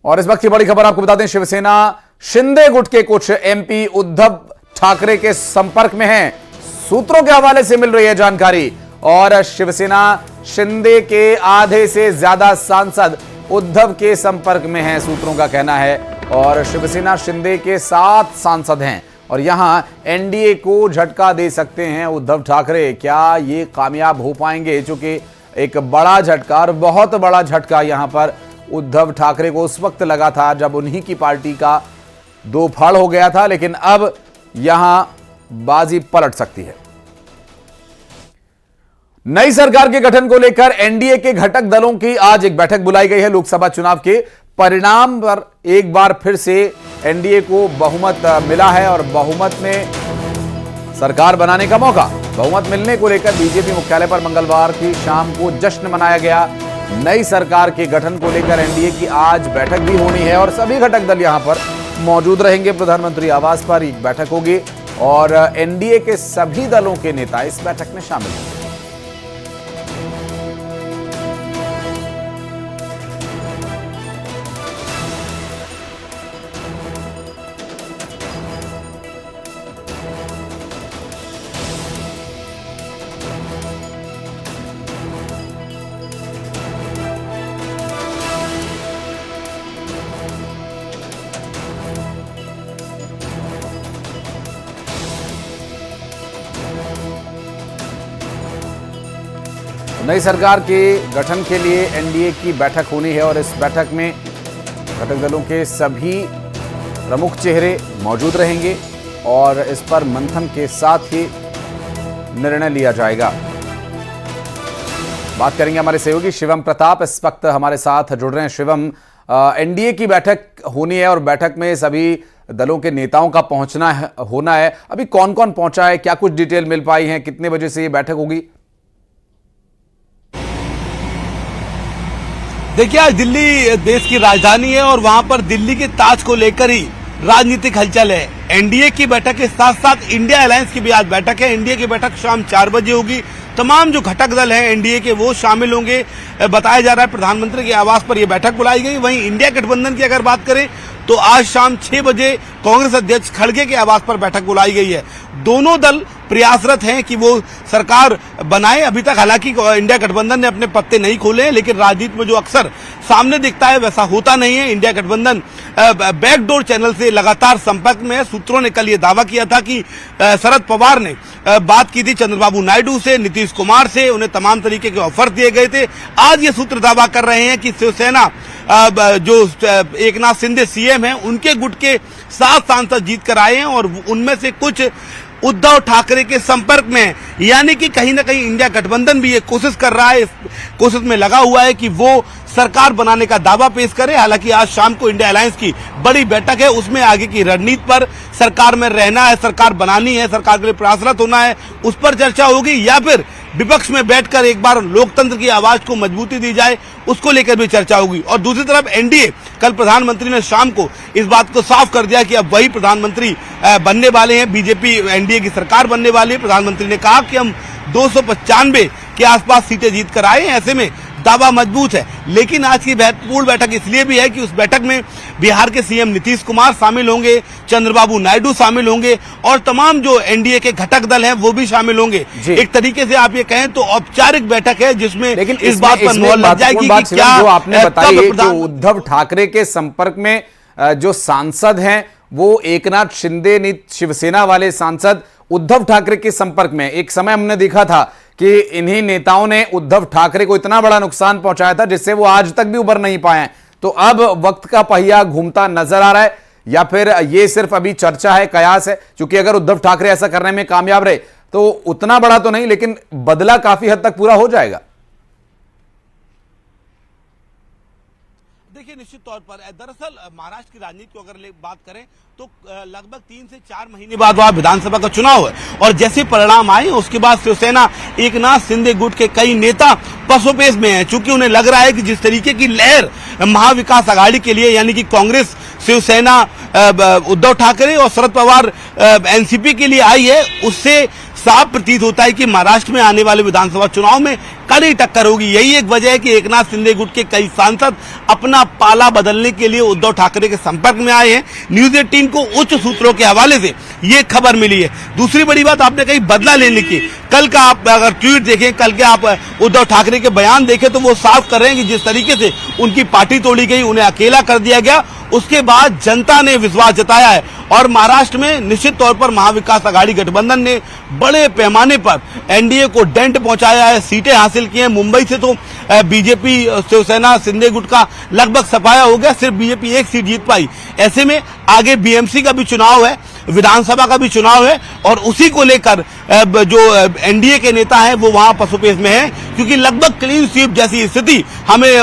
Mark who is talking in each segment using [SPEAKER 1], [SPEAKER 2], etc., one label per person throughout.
[SPEAKER 1] और इस वक्त की बड़ी खबर आपको बता दें, शिवसेना शिंदे गुट के कुछ एमपी उद्धव ठाकरे के संपर्क में हैं। सूत्रों के हवाले से मिल रही है जानकारी। और शिवसेना शिंदे के आधे से ज्यादा सांसद उद्धव के संपर्क में हैं, सूत्रों का कहना है। और शिवसेना शिंदे के 7 सांसद हैं और यहां एनडीए को झटका दे सकते हैं उद्धव ठाकरे। क्या ये कामयाब हो पाएंगे? चूंकि एक बड़ा झटका और बहुत बड़ा झटका यहां पर उद्धव ठाकरे को उस वक्त लगा था जब उन्हीं की पार्टी का 2 फाड़ हो गया था, लेकिन अब यहां बाजी पलट सकती है। नई सरकार के गठन को लेकर एनडीए के घटक दलों की आज एक बैठक बुलाई गई है। लोकसभा चुनाव के परिणाम पर एक बार फिर से एनडीए को बहुमत मिला है और बहुमत में सरकार बनाने का मौका। बहुमत मिलने को लेकर बीजेपी मुख्यालय पर मंगलवार की शाम को जश्न मनाया गया। नई सरकार के गठन को लेकर एनडीए की आज बैठक भी होनी है और सभी घटक दल यहां पर मौजूद रहेंगे। प्रधानमंत्री आवास पर एक बैठक होगी और एनडीए के सभी दलों के नेता इस बैठक में शामिल होंगे। नई सरकार के गठन के लिए एनडीए की बैठक होनी है और इस बैठक में घटक दलों के सभी प्रमुख चेहरे मौजूद रहेंगे और इस पर मंथन के साथ ही निर्णय लिया जाएगा। बात करेंगे हमारे सहयोगी शिवम प्रताप, इस वक्त हमारे साथ जुड़ रहे हैं। शिवम, एनडीए की बैठक होनी है और बैठक में सभी दलों के नेताओं का होना है। अभी कौन कौन पहुंचा है, क्या कुछ डिटेल मिल पाई है, कितने बजे से ये बैठक होगी?
[SPEAKER 2] देखिए, आज दिल्ली देश की राजधानी है और वहां पर दिल्ली के ताज को लेकर ही राजनीतिक हलचल है। एनडीए की बैठक के साथ साथ इंडिया अलायंस की भी आज बैठक है। एनडीए की बैठक शाम 4 बजे होगी। तमाम जो घटक दल हैं एनडीए के वो शामिल होंगे। बताया जा रहा है प्रधानमंत्री के आवास पर यह बैठक बुलाई गई। वहीं इंडिया गठबंधन की अगर बात करें तो आज शाम 6 बजे कांग्रेस अध्यक्ष खड़गे के आवास पर बैठक बुलाई गई है। दोनों दल प्रयासरत हैं कि वो सरकार बनाए। अभी तक हालांकि इंडिया गठबंधन ने अपने पत्ते नहीं खोले हैं, लेकिन राजनीति में जो अक्सर सामने दिखता है वैसा होता नहीं है। इंडिया गठबंधन बैकडोर चैनल से लगातार संपर्क में है। सूत्रों ने कल ये दावा किया था कि शरद पवार ने बात की थी चंद्रबाबू नायडू से, नीतीश कुमार से, उन्हें तमाम तरीके के ऑफर दिए गए थे। आज ये सूत्र दावा कर रहे हैं कि शिवसेना जो एकनाथ शिंदे सीएम हैं उनके गुट के 7 सांसद जीत कर आए हैं और उनमें से कुछ उद्धव ठाकरे के संपर्क में है। यानी कि कहीं ना कहीं इंडिया गठबंधन भी ये कोशिश कर रहा है, इस कोशिश में लगा हुआ है कि वो सरकार बनाने का दावा पेश करे। हालांकि आज शाम को इंडिया अलायंस की बड़ी बैठक है, उसमें आगे की रणनीति पर, सरकार में रहना है, सरकार बनानी है, सरकार के लिए प्रयासरत होना है, उस पर चर्चा होगी, या फिर विपक्ष में बैठकर एक बार लोकतंत्र की आवाज को मजबूती दी जाए, उसको लेकर भी चर्चा होगी। और दूसरी तरफ एनडीए, कल प्रधानमंत्री ने शाम को इस बात को साफ कर दिया कि अब वही प्रधानमंत्री बनने वाले हैं, बीजेपी एनडीए की सरकार बनने वाली है। प्रधानमंत्री ने कहा कि हम 295 के आसपास सीटें जीत कर आए हैं, ऐसे में दावा मजबूत है। लेकिन आज की महत्वपूर्ण बैठक इसलिए भी है कि उस बैठक में बिहार के सीएम नीतीश कुमार शामिल होंगे, चंद्रबाबू नायडू शामिल होंगे और तमाम जो एनडीए के घटक दल हैं वो भी शामिल होंगे। एक तरीके से आप ये कहें तो औपचारिक बैठक है जिसमें लेकिन इस बात पर मोहर लग जाएगी कि क्या
[SPEAKER 1] जो आपने बताई कि उद्धव ठाकरे के संपर्क में जो सांसद हैं वो एकनाथ शिंदे, शिवसेना वाले सांसद उद्धव ठाकरे के संपर्क में। एक समय हमने देखा था कि इन्हीं नेताओं ने उद्धव ठाकरे को इतना बड़ा नुकसान पहुंचाया था जिससे वो आज तक भी उभर नहीं पाए। तो अब वक्त का पहिया घूमता नजर आ रहा है या फिर ये सिर्फ अभी चर्चा है, कयास है? क्योंकि अगर उद्धव ठाकरे ऐसा करने में कामयाब रहे तो उतना बड़ा तो नहीं, लेकिन बदला काफी हद तक पूरा हो जाएगा।
[SPEAKER 2] देखिए, निश्चित तौर पर दरअसल महाराष्ट्र की राजनीति को अगर बात करें तो लगभग 3 से 4 महीने बाद वहां विधानसभा का चुनाव है और जैसे परिणाम आए उसके बाद शिवसेना एकनाथ शिंदे गुट के कई नेता पसोपेश में हैं। चूंकि उन्हें लग रहा है कि जिस तरीके की लहर महाविकास आघाड़ी के लिए यानी कि कांग्रेस, शिवसेना, उद्धव ठाकरे और शरद पवार एनसीपी के लिए आई है, उससे साफ प्रतीत होता है कि महाराष्ट्र में आने वाले विधानसभा चुनाव में कड़ी टक्कर होगी। यही एक वजह है कि एकनाथ शिंदे गुट के कई सांसद अपना पाला बदलने के लिए उद्धव ठाकरे के संपर्क में आए हैं। न्यूज 18 को उच्च सूत्रों के हवाले से ये खबर मिली है। दूसरी बड़ी बात, आपने कहीं बदला लेने की, कल का आप अगर ट्वीट देखें, कल के आप उद्धव ठाकरे के बयान देखें तो वो साफ कर रहे हैं कि जिस तरीके से उनकी पार्टी तोड़ी गई, उन्हें अकेला कर दिया गया, उसके बाद जनता ने विश्वास जताया है। और महाराष्ट्र में निश्चित तौर पर महाविकास आघाड़ी गठबंधन ने बड़े पैमाने पर एनडीए को डेंट पहुंचाया है, सीटें हासिल की हैं। मुंबई से तो बीजेपी शिवसेना शिंदे गुट का लगभग सफाया हो गया, सिर्फ बीजेपी एक सीट जीत पाई। ऐसे में आगे बीएमसी का भी चुनाव है, विधानसभा का भी चुनाव है, और उसी को लेकर जो एनडीए के नेता हैं वो वहां पसुपेश में हैं, क्योंकि लगभग क्लीन स्वीप जैसी स्थिति हमें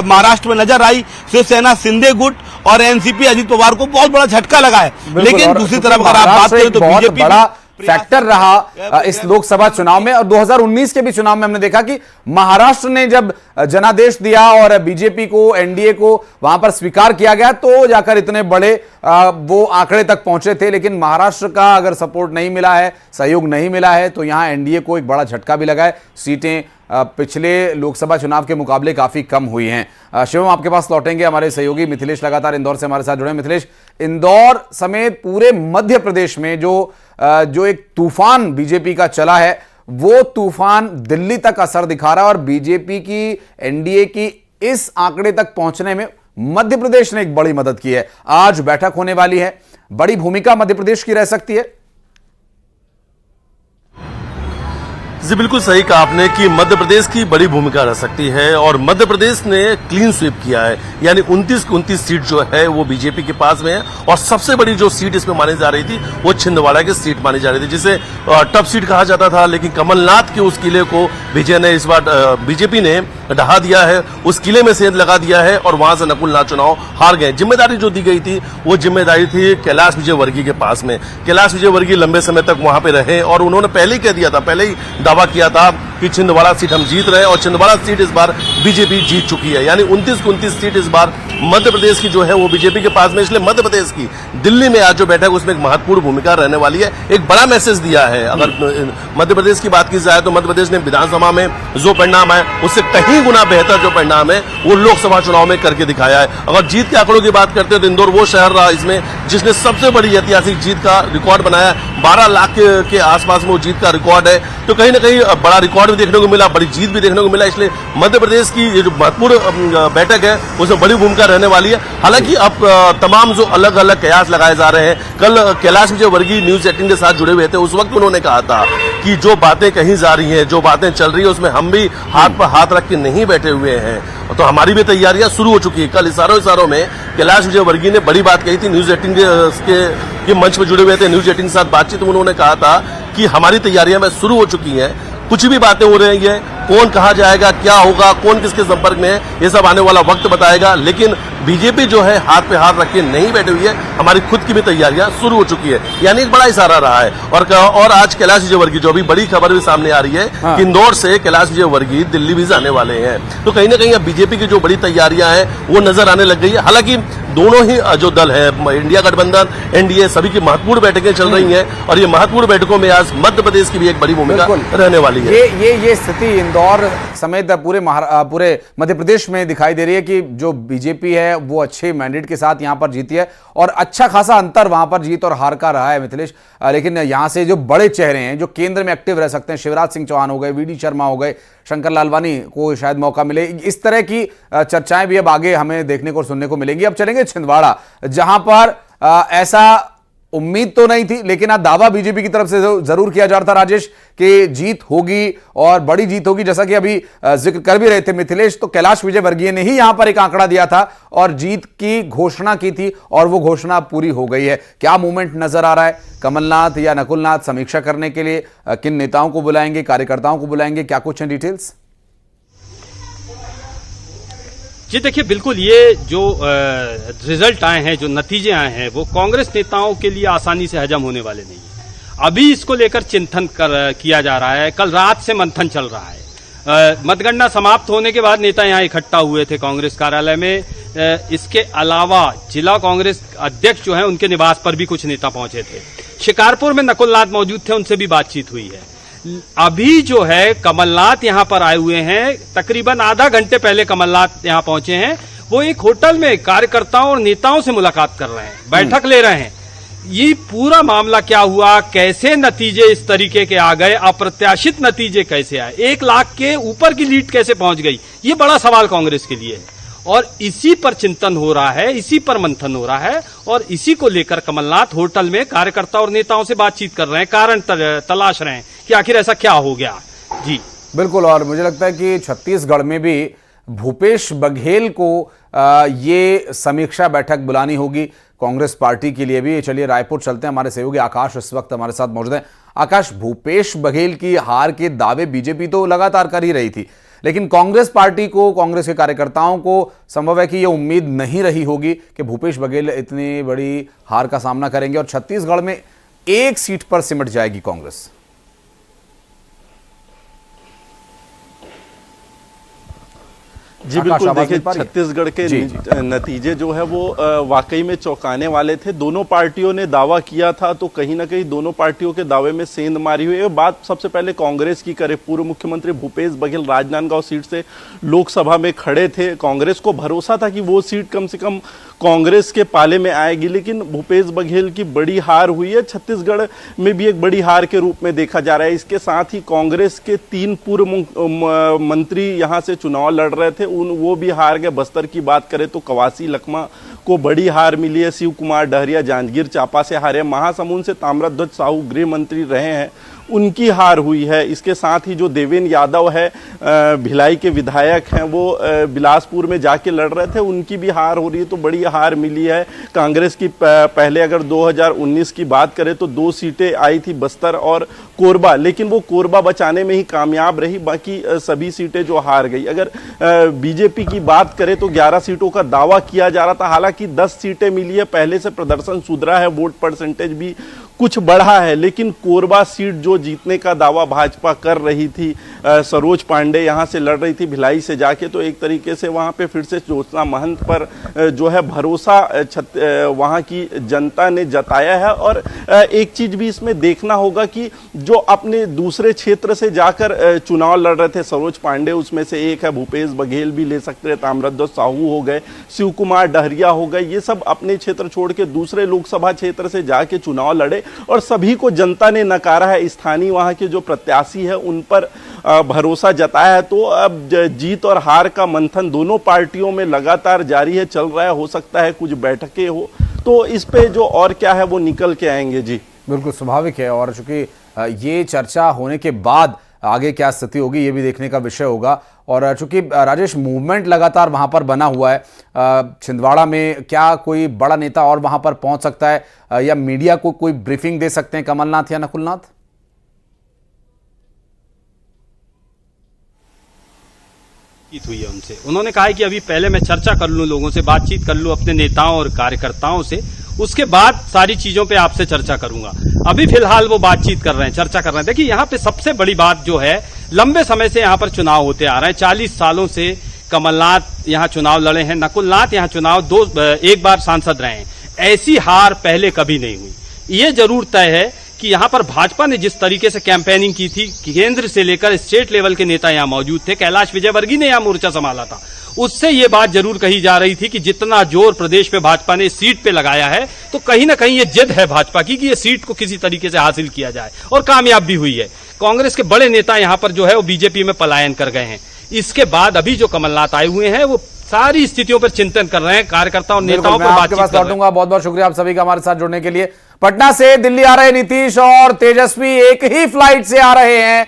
[SPEAKER 2] महाराष्ट्र में नजर आई। शिवसेना शिंदे गुट और एनसीपी अजित पवार को बहुत बड़ा झटका लगा है। लेकिन दूसरी तरफ अगर आप बात करें तो बीजेपी
[SPEAKER 1] बड़ा फैक्टर रहा इस लोकसभा चुनाव में, और 2019 के भी चुनाव में हमने देखा कि महाराष्ट्र ने जब जनादेश दिया और बीजेपी को, एनडीए को वहां पर स्वीकार किया गया, तो जाकर इतने बड़े वो आंकड़े तक पहुंचे थे। लेकिन महाराष्ट्र का अगर सपोर्ट नहीं मिला है, सहयोग नहीं मिला है, तो यहां एनडीए को एक बड़ा झटका भी लगा है। सीटें पिछले लोकसभा चुनाव के मुकाबले काफी कम हुई हैं। शिवम, आपके पास लौटेंगे। हमारे सहयोगी मिथिलेश लगातार इंदौर से हमारे साथ जुड़े। मिथिलेश, इंदौर समेत पूरे मध्य प्रदेश में जो एक तूफान बीजेपी का चला है, वो तूफान दिल्ली तक असर दिखा रहा है, और बीजेपी की, एनडीए की इस आंकड़े तक पहुंचने में मध्य प्रदेश ने एक बड़ी मदद की है। आज बैठक होने वाली है, बड़ी भूमिका मध्य प्रदेश की रह सकती है।
[SPEAKER 3] जी बिल्कुल सही कहा आपने कि मध्य प्रदेश की बड़ी भूमिका रह सकती है, और मध्य प्रदेश ने क्लीन स्वीप किया है, यानी 29 सीट जो है वो बीजेपी के पास में है। और सबसे बड़ी जो सीट इसमें मानी जा रही थी वो छिंदवाड़ा की सीट मानी जा रही थी, जिसे टफ सीट कहा जाता था, लेकिन कमलनाथ के उस किले को विजय ने इस बार बीजेपी ने ढहा दिया है, उस किले में सेंध लगा दिया है, और वहां से नकुल नाथ चुनाव हार गए। जिम्मेदारी जो दी गई थी वो जिम्मेदारी थी कैलाश विजयवर्गीय के पास में। कैलाश विजयवर्गीय लंबे समय तक वहां पे रहे, और उन्होंने पहले ही कह दिया था, पहले ही दावा किया था कि छिंदवाड़ा सीट हम जीत रहे हैं, और छिंदवाड़ा सीट इस बार बीजेपी जीत चुकी है। यानी 29 सीट इस बार मध्य प्रदेश की जो है वो बीजेपी के पास में। इसलिए मध्य प्रदेश की दिल्ली में आज जो बैठक उसमें एक महत्वपूर्ण भूमिका रहने वाली है। एक बड़ा मैसेज दिया है। अगर मध्य प्रदेश की बात की जाए तो मध्य प्रदेश ने विधानसभा में जो परिणाम है उससे कहीं गुना बेहतर जो परिणाम है वो लोकसभा चुनाव में करके दिखाया है। अगर जीत के आंकड़ों की बात करते हैं तो इंदौर वो शहर रहा इसमें जिसने सबसे बड़ी ऐतिहासिक जीत का रिकॉर्ड बनाया। 12 लाख के आसपास में वो जीत का रिकॉर्ड है, तो कहीं ना कहीं बड़ा रिकॉर्ड भी देखने को मिला, बड़ी जीत भी देखने को मिला। इसलिए मध्य प्रदेश की ये जो महत्वपूर्ण बैठक है उसमें बड़ी भूमिका रहने वाली है। हालांकि अब तमाम जो अलग अलग कयास लगाए जा रहे हैं, कल कैलाश विजयवर्गीय न्यूज 18 के साथ जुड़े हुए थे, उस वक्त उन्होंने कहा था कि जो बातें कही जा रही हैं, जो बातें चल रही है, उसमें हम भी हाथ पर हाथ रख के नहीं बैठे हुए हैं, तो हमारी भी तैयारियां शुरू हो चुकी है। कल इशारों में कैलाश विजयवर्गीय ने बड़ी बात कही थी, न्यूज 18 के मंच पर जुड़े हुए थे, न्यूज 18 के साथ बातचीत में उन्होंने कहा था कि हमारी तैयारियां में शुरू हो चुकी हैं, कुछ भी बातें हो रही है, कौन कहा जाएगा, क्या होगा, कौन किसके संपर्क में है, ये सब आने वाला वक्त बताएगा। लेकिन बीजेपी जो है हाथ पे हाथ रख के नहीं बैठी हुई है, हमारी खुद की भी तैयारियां शुरू हो चुकी है। यानी एक बड़ा इशारा रहा है। और आज कैलाश विजयवर्गीय जो अभी बड़ी खबर भी सामने आ रही है कि इंदौर से कैलाश विजयवर्गीय दिल्ली भी जाने वाले हैं, तो कहीं ना कहीं अब बीजेपी की जो बड़ी तैयारियां हैं वो नजर आने लग गई है। हालांकि दोनों ही जो दल है, इंडिया गठबंधन, एनडीए, सभी की महत्वपूर्ण बैठकें चल रही हैं, और ये महत्वपूर्ण बैठकों में आज मध्य प्रदेश की भी एक बड़ी भूमिका रहने वाली है।
[SPEAKER 1] ये स्थिति इंदौर समेत पूरे मध्य प्रदेश में दिखाई दे रही है कि जो बीजेपी है वो अच्छे मैंडेट के साथ यहां पर जीती है, और अच्छा खासा अंतर वहां पर जीत और हार का रहा है मिथिलेश। लेकिन यहां से जो बड़े चेहरे हैं जो केंद्र में एक्टिव रह सकते हैं, शिवराज सिंह चौहान हो गए, वीडी शर्मा हो गए, शंकर लालवानी को शायद मौका मिले, इस तरह की चर्चाएं भी अब आगे हमें देखने को और सुनने को मिलेंगी। अब चलेंगे छिंदवाड़ा, जहां पर ऐसा उम्मीद तो नहीं थी, लेकिन आज दावा बीजेपी की तरफ से जरूर किया जा रहा था राजेश कि जीत होगी और बड़ी जीत होगी। जैसा कि अभी जिक्र कर भी रहे थे मिथिलेश, तो कैलाश विजयवर्गीय ने ही यहां पर एक आंकड़ा दिया था और जीत की घोषणा की थी, और वो घोषणा पूरी हो गई है। क्या मूवमेंट नजर आ रहा है? कमलनाथ या नकुलनाथ समीक्षा करने के लिए किन नेताओं को बुलाएंगे, कार्यकर्ताओं को बुलाएंगे, क्या कुछ है डिटेल्स?
[SPEAKER 4] जी देखिए, बिल्कुल ये जो रिजल्ट आए हैं, जो नतीजे आए हैं, वो कांग्रेस नेताओं के लिए आसानी से हजम होने वाले नहीं है। अभी इसको लेकर चिंतन किया जा रहा है, कल रात से मंथन चल रहा है। मतगणना समाप्त होने के बाद नेता यहाँ इकट्ठा हुए थे कांग्रेस कार्यालय में। इसके अलावा जिला कांग्रेस अध्यक्ष जो है उनके निवास पर भी कुछ नेता पहुंचे थे। शिकारपुर में नकुलनाथ मौजूद थे, उनसे भी बातचीत हुई है। अभी जो है कमलनाथ यहां पर आए हुए हैं, तकरीबन आधा घंटे पहले कमलनाथ यहां पहुंचे हैं। वो एक होटल में कार्यकर्ताओं और नेताओं से मुलाकात कर रहे हैं, बैठक ले रहे हैं। ये पूरा मामला क्या हुआ, कैसे नतीजे इस तरीके के आ गए, अप्रत्याशित नतीजे कैसे आए, 1 लाख के ऊपर की लीड कैसे पहुंच गई, ये बड़ा सवाल कांग्रेस के लिए है। और इसी पर चिंतन हो रहा है, इसी पर मंथन हो रहा है, और इसी को लेकर कमलनाथ होटल में कार्यकर्ता और नेताओं से बातचीत कर रहे हैं, कारण तलाश रहे हैं कि आखिर ऐसा क्या हो गया। जी
[SPEAKER 1] बिल्कुल। और मुझे लगता है कि छत्तीसगढ़ में भी भूपेश बघेल को ये समीक्षा बैठक बुलानी होगी कांग्रेस पार्टी के लिए भी। चलिए रायपुर चलते हैं, हमारे सहयोगी आकाश इस वक्त हमारे साथ मौजूद हैं। आकाश, भूपेश बघेल की हार के दावे बीजेपी तो लगातार कर ही रही थी, लेकिन कांग्रेस पार्टी को, कांग्रेस के कार्यकर्ताओं को संभव है कि यह उम्मीद नहीं रही होगी कि भूपेश बघेल इतनी बड़ी हार का सामना करेंगे और छत्तीसगढ़ में 1 सीट पर सिमट जाएगी कांग्रेस।
[SPEAKER 3] जी बिल्कुल, देखिए छत्तीसगढ़ के नतीजे जो है वो वाकई में चौंकाने वाले थे। दोनों पार्टियों ने दावा किया था, तो कहीं ना कहीं दोनों पार्टियों के दावे में सेंध मारी हुई है। बात सबसे पहले कांग्रेस की करें, पूर्व मुख्यमंत्री भूपेश बघेल राजनांदगांव सीट से लोकसभा में खड़े थे। कांग्रेस को भरोसा था कि वो सीट कम से कम कांग्रेस के पाले में आएगी, लेकिन भूपेश बघेल की बड़ी हार हुई है। छत्तीसगढ़ में भी एक बड़ी हार के रूप में देखा जा रहा है। इसके साथ ही कांग्रेस के 3 पूर्व मंत्री यहां से चुनाव लड़ रहे थे, वो भी हार गए। बस्तर की बात करें तो कवासी लखमा को बड़ी हार मिली है। शिव कुमार डहरिया जांजगीर चांपा से हारे। महासमुंद से ताम्रध्वज साहू गृह मंत्री रहे हैं, उनकी हार हुई है। इसके साथ ही जो देवेंद्र यादव है, भिलाई के विधायक हैं, वो बिलासपुर में जाके लड़ रहे थे, उनकी भी हार हो रही है, तो बड़ी हार मिली है कांग्रेस की। पहले अगर 2019 की बात करें तो 2 सीटें आई थी, बस्तर और कोरबा, लेकिन वो कोरबा बचाने में ही कामयाब रही, बाकी सभी सीटें जो हार गई। अगर बीजेपी की बात करें तो 11 सीटों का दावा किया जा रहा था, हालांकि 10 सीटें मिली है, पहले से प्रदर्शन सुधरा है, वोट परसेंटेज भी कुछ बढ़ा है, लेकिन कोरबा सीट जो जीतने का दावा भाजपा कर रही थी, सरोज पांडे यहां से लड़ रही थी भिलाई से जाके, तो एक तरीके से वहां पे फिर से ज्योत्सना महंत पर जो है भरोसा वहां की जनता ने जताया है। और एक चीज भी इसमें देखना होगा कि जो अपने दूसरे क्षेत्र से जाकर चुनाव लड़ रहे थे, सरोज पांडे उसमें से एक है, भूपेश बघेल भी ले सकते हैं, ताम्रध्वज साहू हो गए, शिव कुमार डहरिया हो गए, ये सब अपने क्षेत्र छोड़ के दूसरे लोकसभा क्षेत्र से जाके चुनाव लड़े और सभी को जनता ने नकारा है। स्थानीय वहां के जो प्रत्याशी है उन पर भरोसा जताया है। तो अब जीत और हार का मंथन दोनों पार्टियों में लगातार जारी है, चल रहा है। हो सकता है कुछ बैठकें हो, तो इस पे जो और क्या है वो निकल के आएंगे। जी
[SPEAKER 1] बिल्कुल स्वाभाविक है, और चूंकि ये चर्चा होने के बाद आगे क्या स्थिति होगी ये भी देखने का विषय होगा। और चूंकि राजेश, मूवमेंट लगातार वहां पर बना हुआ है, छिंदवाड़ा में क्या कोई बड़ा नेता और वहां पर पहुंच सकता है या मीडिया को कोई ब्रीफिंग दे सकते हैं कमलनाथ या नकुलनाथ?
[SPEAKER 4] हुई है उनसे, उन्होंने कहा है कि अभी पहले मैं चर्चा कर लूं, लोगों से बातचीत कर लूं, अपने नेताओं और कार्यकर्ताओं से, उसके बाद सारी चीजों पे आपसे चर्चा करूंगा। अभी फिलहाल वो बातचीत कर रहे हैं, चर्चा कर रहे हैं। देखिए यहाँ पे सबसे बड़ी बात जो है, लंबे समय से यहाँ पर चुनाव होते आ रहे हैं, 40 सालों से कमलनाथ यहाँ चुनाव लड़े हैं, नकुलनाथ यहाँ चुनाव एक बार सांसद रहे हैं। ऐसी हार पहले कभी नहीं हुई। ये जरूर तय है कि यहाँ पर भाजपा ने जिस तरीके से कैंपेनिंग की थी, केंद्र से लेकर स्टेट लेवल के नेता यहाँ मौजूद थे, कैलाश विजयवर्गीय ने यहाँ मोर्चा संभाला था, उससे ये बात जरूर कही जा रही थी कि जितना जोर प्रदेश में भाजपा ने सीट पे लगाया है, तो कहीं ना कहीं ये जिद है भाजपा की कि ये सीट को किसी तरीके से हासिल किया जाए, और कामयाब भी हुई है। कांग्रेस के बड़े नेता यहाँ पर जो है वो बीजेपी में पलायन कर गए हैं। इसके बाद अभी जो कमलनाथ आए हुए हैं वो सारी स्थितियों पर चिंतन कर रहे हैं, कार्यकर्ताओं और नेताओं पर बातचीत कर रहे हैं।
[SPEAKER 1] बहुत बहुत शुक्रिया आप सभी का हमारे साथ जुड़ने के लिए। पटना से दिल्ली आ रहे नीतीश और तेजस्वी एक ही फ्लाइट से आ रहे हैं।